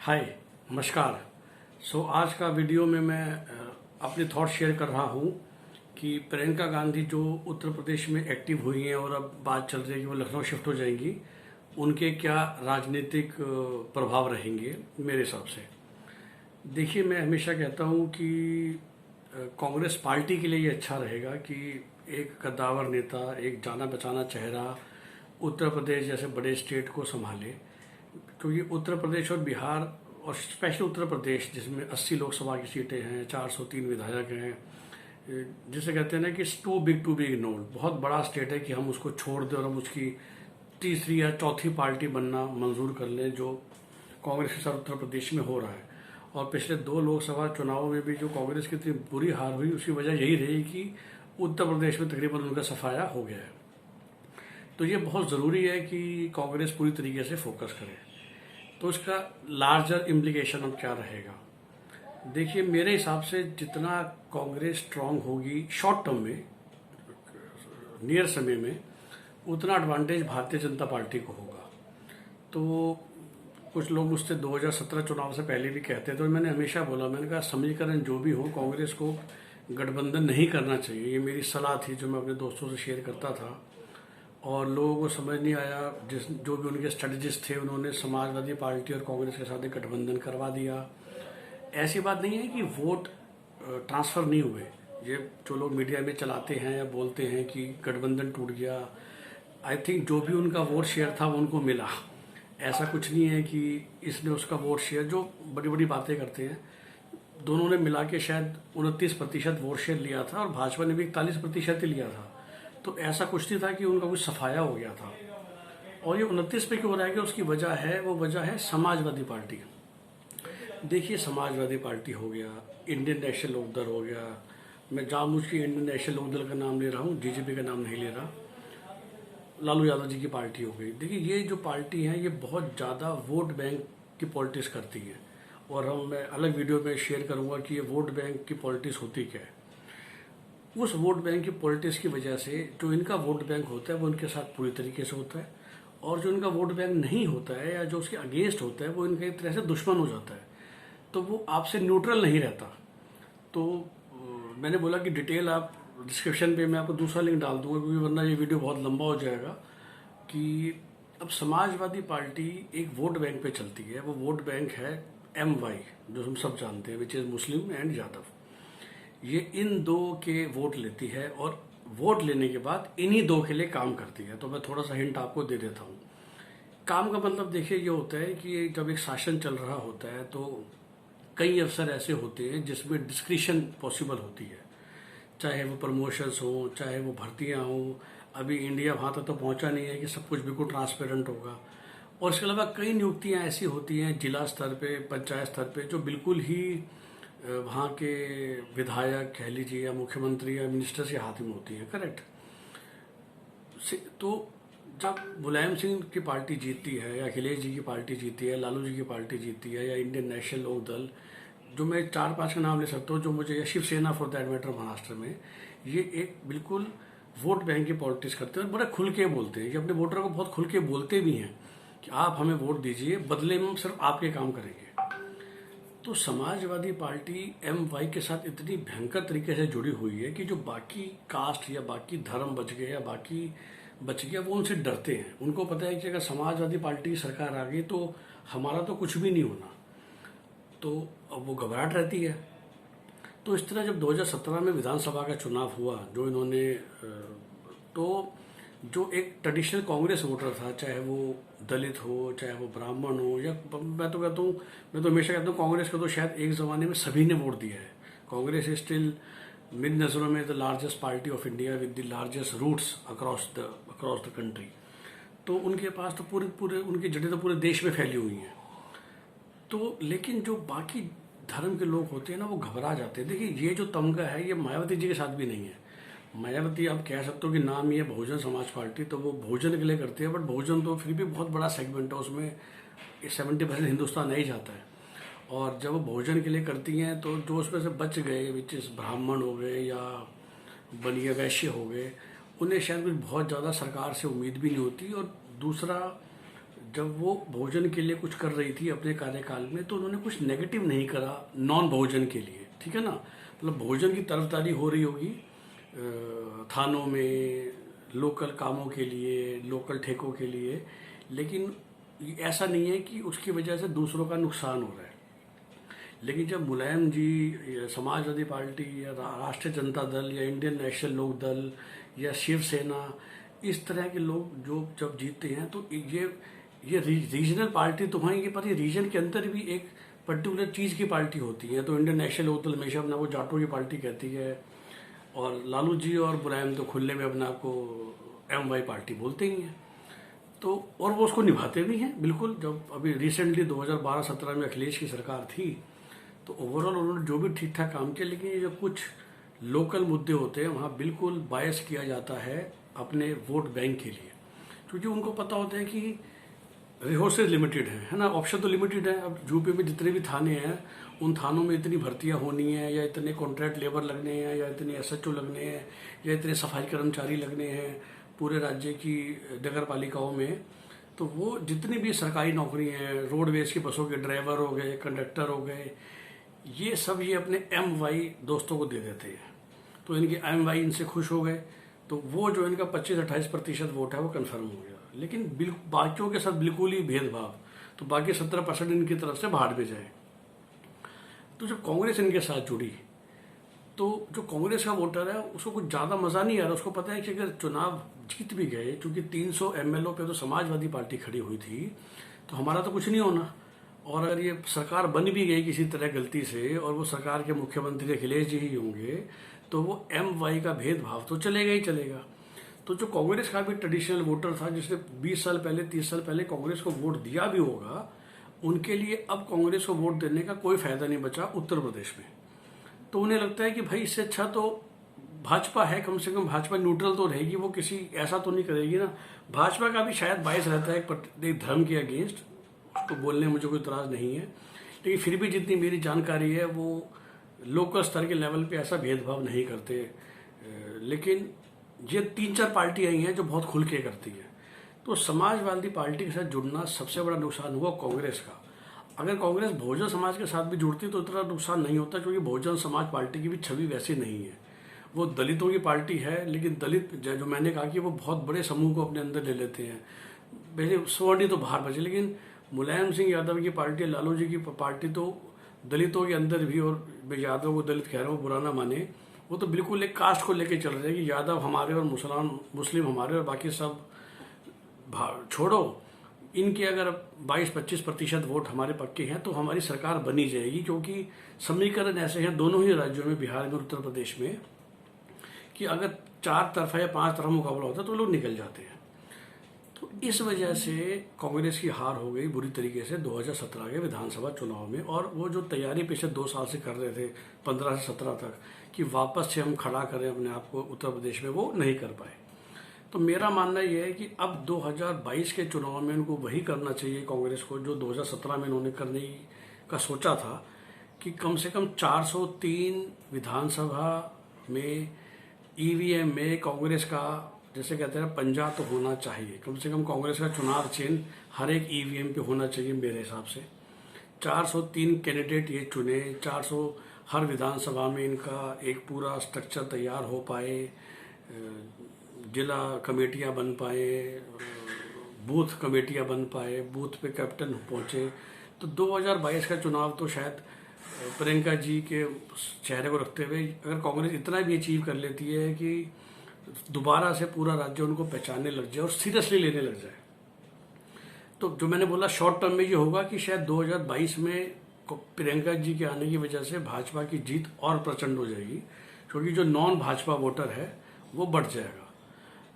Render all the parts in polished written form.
हाय, नमस्कार। आज का वीडियो में मैं अपने थॉट शेयर कर रहा हूँ कि प्रियंका गांधी जो उत्तर प्रदेश में एक्टिव हुई हैं और अब बात चल रही है कि वो लखनऊ शिफ्ट हो जाएंगी, उनके क्या राजनीतिक प्रभाव रहेंगे मेरे हिसाब से। देखिए, मैं हमेशा कहता हूँ कि कांग्रेस पार्टी के लिए ये अच्छा रहेगा कि एक कद्दावर नेता, एक जाना पहचाना चेहरा उत्तर प्रदेश जैसे बड़े स्टेट को संभाले, क्योंकि उत्तर प्रदेश और बिहार और स्पेशल उत्तर प्रदेश जिसमें 80 लोकसभा की सीटें हैं, 403 विधायक हैं, जिसे कहते हैं ना कि टू बी इग्नोर्ड, बहुत बड़ा स्टेट है कि हम उसको छोड़ दें और हम उसकी तीसरी या चौथी पार्टी बनना मंजूर कर लें, जो कांग्रेस के साथ उत्तर प्रदेश में हो रहा है। और पिछले 2 लोकसभा चुनावों में भी जो कांग्रेस की इतनी बुरी हार हुई, उसकी वजह यही रही कि उत्तर प्रदेश में तकरीबन उनका सफाया हो गया है। तो ये बहुत ज़रूरी है कि कांग्रेस पूरी तरीके से फोकस करे। तो इसका लार्जर इम्प्लीकेशन अब क्या रहेगा? देखिए, मेरे हिसाब से जितना कांग्रेस स्ट्रांग होगी शॉर्ट टर्म में, नियर समय में, उतना एडवांटेज भारतीय जनता पार्टी को होगा। तो कुछ लोग मुझसे 2017 चुनाव से पहले भी कहते थे, और मैंने हमेशा बोला, मैंने कहा समीकरण जो भी हो, कांग्रेस को गठबंधन नहीं करना चाहिए। ये मेरी सलाह थी जो मैं अपने दोस्तों से शेयर करता था, और लोगों को समझ नहीं आया। जो भी उनके स्ट्रेटजिस्ट थे, उन्होंने समाजवादी पार्टी और कांग्रेस के साथ एक गठबंधन करवा दिया। ऐसी बात नहीं है कि वोट ट्रांसफर नहीं हुए। ये जो लोग मीडिया में चलाते हैं या बोलते हैं कि गठबंधन टूट गया, आई थिंक जो भी उनका वोट शेयर था वो उनको मिला। ऐसा कुछ नहीं है कि इसने उसका वोट शेयर, जो बड़ी बड़ी बातें करते हैं, दोनों ने मिला के शायद 29% वोट शेयर लिया था और भाजपा ने भी 41% ही लिया था। तो ऐसा कुछ नहीं था कि उनका कुछ सफाया हो गया था। और ये 29 पे क्यों रह गया, उसकी वजह है, वो वजह है समाजवादी पार्टी। देखिए, समाजवादी पार्टी हो गया, इंडियन नेशनल लोकदल हो गया, मैं जानबूझ के इंडियन नेशनल लोकदल का नाम ले रहा हूँ, बीजेपी का नाम नहीं ले रहा, लालू यादव जी की पार्टी हो गई। देखिए, ये जो पार्टी है ये बहुत ज़्यादा वोट बैंक की पॉलिटिक्स करती है, और मैं अलग वीडियो में शेयर करूँगा कि ये वोट बैंक की पॉलिटिक्स होती क्या है। उस वोट बैंक की पॉलिटिक्स की वजह से जो इनका वोट बैंक होता है वो इनके साथ पूरी तरीके से होता है, और जो इनका वोट बैंक नहीं होता है या जो उसके अगेंस्ट होता है वो इनके एक तरह से दुश्मन हो जाता है। तो वो आपसे न्यूट्रल नहीं रहता। तो मैंने बोला कि डिटेल आप डिस्क्रिप्शन पे मैं आपको दूसरा लिंक डाल दूंगा, क्योंकि वरना ये वीडियो बहुत लंबा हो जाएगा। कि अब समाजवादी पार्टी एक वोट बैंक पे चलती है। वो वोट बैंक है MY, जो हम सब जानते हैं, which is Muslim and Yadav. ये इन दो के वोट लेती है, और वोट लेने के बाद इन्हीं दो के लिए काम करती है। तो मैं थोड़ा सा हिंट आपको दे देता हूँ। काम का मतलब देखिए ये होता है कि जब एक शासन चल रहा होता है तो कई अवसर ऐसे होते हैं जिसमें डिस्क्रिशन पॉसिबल होती है, चाहे वो प्रमोशंस हो, चाहे वो भर्तियाँ हों। अभी इंडिया वहाँ तक तो पहुँचा नहीं है कि सब कुछ बिल्कुल ट्रांसपेरेंट होगा। और इसके अलावा कई नियुक्तियाँ ऐसी होती हैं जिला स्तर पे, पंचायत स्तर पे, जो बिल्कुल ही वहाँ के विधायक कह लीजिए या मुख्यमंत्री या मिनिस्टर के हाथ में होती हैं। करेक्ट। तो जब मुलायम सिंह की पार्टी जीतती है, या अखिलेश जी की पार्टी जीतती है, लालू जी की पार्टी जीतती है, या इंडियन नेशनल लोकदल, जो मैं 4-5 का नाम ले सकता हूँ, जो मुझे, या Shiv Sena for that matter Maharashtra में, ये एक बिल्कुल वोट बैंक की पॉलिटिक्स करते हैं और बड़े खुल के बोलते हैं। ये अपने वोटर को बहुत खुल के बोलते भी हैं कि आप हमें वोट दीजिए, बदले में हम सिर्फ आपके काम करेंगे। तो समाजवादी पार्टी MY के साथ इतनी भयंकर तरीके से जुड़ी हुई है कि जो बाकी कास्ट या बाकी धर्म बच गए या बाकी बच गया, वो उनसे डरते हैं। उनको पता है कि अगर समाजवादी पार्टी की सरकार आ गई तो हमारा तो कुछ भी नहीं होना। तो अब वो घबराहट रहती है। तो इस तरह जब 2017 में विधानसभा का चुनाव हुआ, जो इन्होंने तो जो एक ट्रेडिशनल कांग्रेस वोटर था, चाहे वो दलित हो, चाहे वो ब्राह्मण हो, या मैं तो कहता हूँ, मैं तो हमेशा कहता हूँ कांग्रेस को तो शायद एक ज़माने में सभी ने वोट दिया है। कांग्रेस इज स्टिल मेरी नज़रों में the largest party of India with the largest roots across the country. तो उनके पास तो पूरे उनकी जड़ें तो पूरे देश में फैली हुई हैं। तो लेकिन जो बाकी धर्म के लोग होते हैं ना, वो घबरा जाते हैं। देखिए, ये जो तमगा है ये मायावती जी के साथ भी नहीं है। मायावती आप कह सकते हो कि नाम ही है बहुजन समाज पार्टी, तो वो भोजन के लिए करती है, बट भोजन तो फिर भी बहुत बड़ा सेगमेंट है, उसमें 70% हिंदुस्तान नहीं जाता है। और जब वो भोजन के लिए करती हैं तो जो उसमें से बच गए, विच इस ब्राह्मण हो गए या बनिए वैश्य हो गए, उन्हें शायद कुछ बहुत ज़्यादा सरकार से उम्मीद भी नहीं होती। और दूसरा, जब वो भोजन के लिए कुछ कर रही थी अपने कार्यकाल में, तो उन्होंने कुछ नेगेटिव नहीं करा नॉन भोजन के लिए, ठीक है ना। मतलब भोजन की तरफदारी हो रही होगी थानों में, लोकल कामों के लिए, लोकल ठेकों के लिए, लेकिन ऐसा नहीं है कि उसकी वजह से दूसरों का नुकसान हो रहा है। लेकिन जब मुलायम जी या समाजवादी पार्टी या राष्ट्रीय जनता दल या इंडियन नेशनल लोक दल या शिवसेना, इस तरह के लोग जो जब जीतते हैं, तो ये रीजनल पार्टी तो हैं, पर ये रीजन के अंदर भी एक पर्टिकुलर चीज़ की पार्टी होती है। तो इंडियन नेशनल लोक दल हमेशा अपना वो जाटों की पार्टी कहती है, और लालू जी और मुलायम तो खुले में अपना को MY पार्टी बोलते ही हैं। तो और वो उसको निभाते भी हैं बिल्कुल। जब अभी रिसेंटली 2012-17 में अखिलेश की सरकार थी, तो ओवरऑल उन्होंने जो भी ठीक ठाक काम किया, लेकिन ये जो कुछ लोकल मुद्दे होते हैं वहाँ बिल्कुल बायस किया जाता है अपने वोट बैंक के लिए, क्योंकि उनको पता होता है कि रिसोर्सेज लिमिटेड है ना, ऑप्शन तो लिमिटेड है। अब यूपी में जितने भी थाने हैं, उन थानों में इतनी भर्तियां होनी है, या इतने कॉन्ट्रैक्ट लेबर लगने हैं, या इतने SHO लगने हैं, या इतने सफाई कर्मचारी लगने हैं पूरे राज्य की नगर पालिकाओं में। तो वो जितनी भी सरकारी नौकरी हैं, रोडवेज की बसों के ड्राइवर हो गए, कंडक्टर हो गए, ये सब ये अपने MY दोस्तों को दे देते हैं। तो इनके MY इनसे खुश हो गए, तो वो जो इनका 25-28% वोट है वो कन्फर्म हो गया। लेकिन बाकियों के साथ बिल्कुल ही भेदभाव, तो बाकी 17% इनकी तरफ से भाड़ में जाए। तो जब कांग्रेस इनके साथ जुड़ी, तो जो कांग्रेस का वोटर है उसको कुछ ज़्यादा मज़ा नहीं आ रहा। उसको पता है कि अगर चुनाव जीत भी गए, क्योंकि 300 MLO पे तो समाजवादी पार्टी खड़ी हुई थी, तो हमारा तो कुछ नहीं होना। और अगर ये सरकार बन भी गई किसी तरह गलती से, और वो सरकार के मुख्यमंत्री अखिलेश जी ही होंगे, तो वो MY का भेदभाव तो चलेगा ही चलेगा। तो जो कांग्रेस का भी ट्रेडिशनल वोटर था, जिसने 20 साल पहले 30 साल पहले कांग्रेस को वोट दिया भी होगा, उनके लिए अब कांग्रेस को वोट देने का कोई फायदा नहीं बचा उत्तर प्रदेश में। तो उन्हें लगता है कि भाई इससे अच्छा तो भाजपा है, कम से कम भाजपा न्यूट्रल तो रहेगी, वो किसी ऐसा तो नहीं करेगी ना। भाजपा का भी शायद बायस रहता है एक धर्म के अगेंस्ट, उसको बोलने में मुझे कोई इतराज नहीं है, लेकिन फिर भी जितनी मेरी जानकारी है वो लोकल स्तर के लेवल पे ऐसा भेदभाव नहीं करते। लेकिन ये 3-4 पार्टी आई हैं जो बहुत खुल के करती है। तो समाजवादी पार्टी के साथ जुड़ना सबसे बड़ा नुकसान हुआ कांग्रेस का। अगर कांग्रेस बहुजन समाज के साथ भी जुड़ती तो इतना नुकसान नहीं होता, क्योंकि बहुजन समाज पार्टी की भी छवि वैसी नहीं है। वो दलितों की पार्टी है, लेकिन दलित जो मैंने कहा कि वो बहुत बड़े समूह को अपने अंदर ले लेते हैं। वैसे सवर्णी तो बाहर बचे, लेकिन मुलायम सिंह यादव की पार्टी, लालू जी की पार्टी तो दलितों के अंदर भी, और यादव को दलित कह रहा हूँ बुरा ना माने, वो तो बिल्कुल एक कास्ट को लेके चल रहे हैं कि यादव हमारे और मुस्लिम हमारे और बाकी सब छोड़ो। इनके अगर 22-25% वोट हमारे पक्के हैं तो हमारी सरकार बनी जाएगी, क्योंकि समीकरण ऐसे हैं दोनों ही राज्यों में, बिहार में और उत्तर प्रदेश में, कि अगर 4 तरफा या 5 तरफा मुकाबला होता है तो लोग निकल जाते हैं। तो इस वजह से कांग्रेस की हार हो गई बुरी तरीके से 2017 के विधानसभा चुनाव में। और वो जो तैयारी पिछले 2 साल से कर रहे थे, 15 से 17 तक, कि वापस से हम खड़ा करें अपने आप को उत्तर प्रदेश में, वो नहीं कर पाए। तो मेरा मानना यह है कि अब 2022 के चुनाव में उनको वही करना चाहिए कांग्रेस को जो 2017 में उन्होंने करने का सोचा था, कि कम से कम 403 विधानसभा में EVM में कांग्रेस का, जैसे कहते हैं, पंजा तो होना चाहिए। कम से कम कांग्रेस का चुनाव चिन्ह हर एक EVM पे होना चाहिए मेरे हिसाब से। 403 कैंडिडेट ये चुने, 400 हर विधानसभा में इनका एक पूरा स्ट्रक्चर तैयार हो पाए, जिला कमेटियां बन पाए, बूथ कमेटियां बन पाए, बूथ पे कैप्टन पहुंचे। तो 2022 का चुनाव तो शायद प्रियंका जी के चेहरे को रखते हुए अगर कांग्रेस इतना भी अचीव कर लेती है कि दोबारा से पूरा राज्य उनको पहचानने लग जाए और सीरियसली लेने लग जाए, तो जो मैंने बोला शॉर्ट टर्म में ये होगा कि शायद 2022 में प्रियंका जी के आने की वजह से भाजपा की जीत और प्रचंड हो जाएगी, क्योंकि जो नॉन भाजपा वोटर है वो बढ़ जाएगा।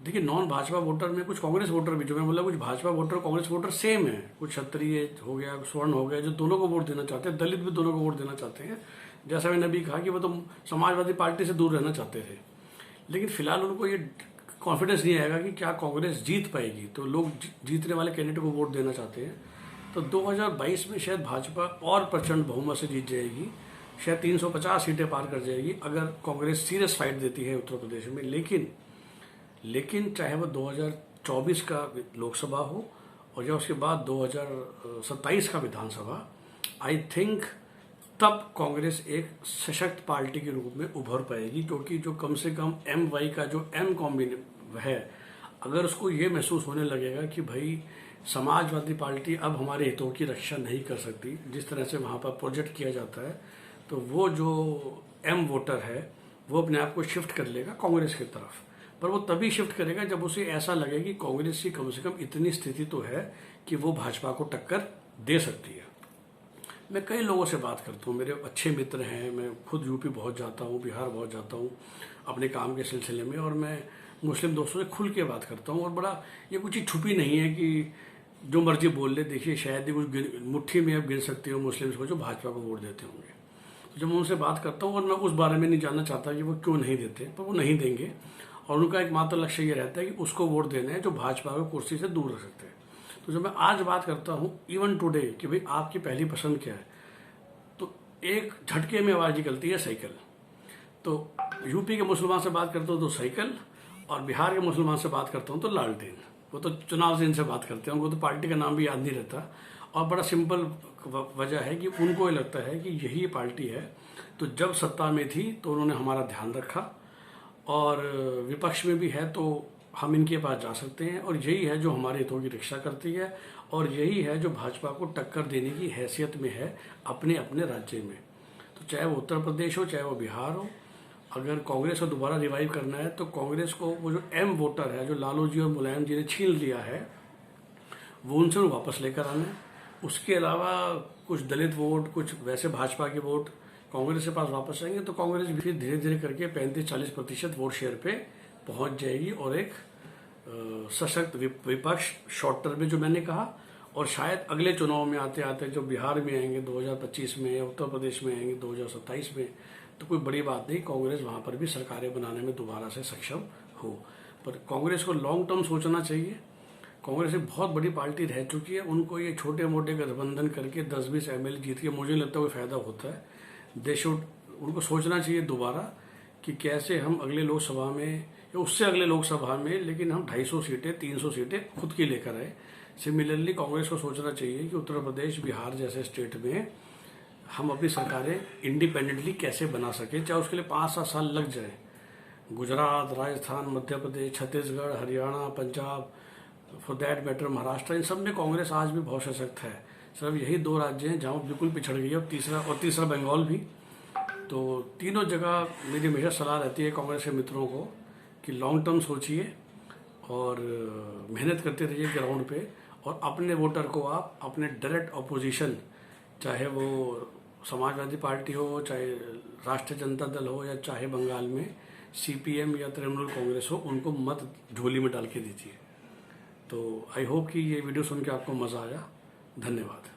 देखिए, नॉन भाजपा वोटर में कुछ कांग्रेस वोटर भी, जो मैं बोला कुछ Bhajpa voter Congress voter same है, कुछ क्षत्रिय हो गया, स्वर्ण हो गया, जो दोनों को वोट देना चाहते हैं, दलित भी दोनों को वोट देना चाहते हैं। जैसा मैंने अभी कहा कि वो तो समाजवादी पार्टी से दूर रहना चाहते थे, लेकिन फिलहाल उनको ये कॉन्फिडेंस नहीं आएगा कि क्या कांग्रेस जीत पाएगी, तो लोग जीतने वाले कैंडिडेट को वोट देना चाहते हैं। तो 2022 में शायद भाजपा और प्रचंड बहुमत से जीत जाएगी, शायद 350 सीटें पार कर जाएगी अगर कांग्रेस सीरियस फाइट देती है उत्तर प्रदेश में। लेकिन चाहे वो 2024 का लोकसभा हो और जब उसके बाद 2027 का विधानसभा, आई थिंक तब कांग्रेस एक सशक्त पार्टी के रूप में उभर पाएगी, क्योंकि जो कम से कम MY का जो M कॉम्बिनेशन है, अगर उसको ये महसूस होने लगेगा कि भाई समाजवादी पार्टी अब हमारे हितों की रक्षा नहीं कर सकती, जिस तरह से वहाँ पर प्रोजेक्ट किया जाता है, तो वो जो M वोटर है वो अपने आप को शिफ्ट कर लेगा कांग्रेस की तरफ। पर वो तभी शिफ्ट करेगा जब उसे ऐसा लगे कि कांग्रेस की कम से कम इतनी स्थिति तो है कि वो भाजपा को टक्कर दे सकती है। मैं कई लोगों से बात करता हूँ, मेरे अच्छे मित्र हैं, मैं खुद यूपी बहुत जाता हूँ, बिहार बहुत जाता हूँ अपने काम के सिलसिले में, और मैं मुस्लिम दोस्तों से खुल के बात करता हूँ। और बड़ा ये कुछ चीज़ छुपी नहीं है कि जो मर्जी बोल ले। देखिए, शायद ही कुछ मुट्ठी में आप गिन सकते हो मुस्लिम्स को जो भाजपा को वोट देते होंगे। तो जब मैं उनसे बात करता हूँ, और मैं उस बारे में नहीं जानना चाहता कि वो क्यों नहीं देते, पर वो नहीं देंगे, और उनका एकमात्र लक्ष्य ये रहता है कि उसको वोट देना है जो भाजपा को कुर्सी से दूर रख सकते हैं। तो जब मैं आज बात करता हूँ इवन टुडे कि भाई आपकी पहली पसंद क्या है, तो एक झटके में आवाज़ निकलती है साइकिल। तो यूपी के मुसलमान से बात करता हूँ तो साइकिल, और बिहार के मुसलमान से बात करता हूँ तो लालटेन। वो तो चुनाव से इनसे बात करते हैं, उनको तो पार्टी का नाम भी याद नहीं रहता, और बड़ा सिंपल वजह है कि उनको ये लगता है कि यही पार्टी है। तो जब सत्ता में थी तो उन्होंने हमारा ध्यान रखा, और विपक्ष में भी है तो हम इनके पास जा सकते हैं, और यही है जो हमारे हितों की रक्षा करती है, और यही है जो भाजपा को टक्कर देने की हैसियत में है अपने अपने राज्य में। तो चाहे वो उत्तर प्रदेश हो, चाहे वो बिहार हो, अगर कांग्रेस को दोबारा रिवाइव करना है तो कांग्रेस को वो जो M वोटर है, जो लालू जी और मुलायम जी ने छीन लिया है, वो उनसे वापस लेकर आना है। उसके अलावा कुछ दलित वोट, कुछ वैसे भाजपा के वोट कांग्रेस के पास वापस आएंगे, तो कांग्रेस भी फिर धीरे धीरे करके 35-40% वोट शेयर पे पहुंच जाएगी, और एक सशक्त विपक्ष शॉर्ट टर्म में, जो मैंने कहा। और शायद अगले चुनाव में आते आते जो बिहार में आएंगे 2025 में, या उत्तर प्रदेश में आएंगे 2027 में, तो कोई बड़ी बात नहीं, कांग्रेस वहां पर भी सरकारें बनाने में दोबारा से सक्षम हो। पर कांग्रेस को लॉन्ग टर्म सोचना चाहिए। कांग्रेस एक बहुत बड़ी पार्टी रह चुकी है, उनको ये छोटे मोटे गठबंधन करके 10-20 MLA जीत के मुझे लगता है कोई फायदा होता है। उनको सोचना चाहिए दोबारा कि कैसे हम अगले लोकसभा में या उससे अगले लोकसभा में, लेकिन हम 250 सीटें 300 सीटें खुद की लेकर आए। सिमिलरली कांग्रेस को सोचना चाहिए कि उत्तर प्रदेश, बिहार जैसे स्टेट में हम अपनी सरकारें इंडिपेंडेंटली कैसे बना सके, चाहे उसके लिए 5-7 साल लग जाए। Gujarat, Rajasthan, Madhya Pradesh, Chhattisgarh, Haryana, Punjab, for that matter Maharashtra, इन सब में कांग्रेस आज भी बहुत सशक्त है। सिर्फ यही 2 राज्य हैं जहां बिल्कुल पिछड़ गई है, और तीसरा बंगाल भी। तो तीनों जगह मेरी हमेशा सलाह रहती है कांग्रेस के मित्रों को कि लॉन्ग टर्म सोचिए और मेहनत करते रहिए ग्राउंड पे, और अपने वोटर को आप अपने डायरेक्ट अपोजिशन, चाहे वो समाजवादी पार्टी हो, चाहे राष्ट्रीय जनता दल हो, या चाहे बंगाल में CPM या तृणमूल कांग्रेस हो, उनको मत झोली में डाल के दीजिए। तो आई होप कि ये वीडियो सुन के आपको मज़ा आया। धन्यवाद।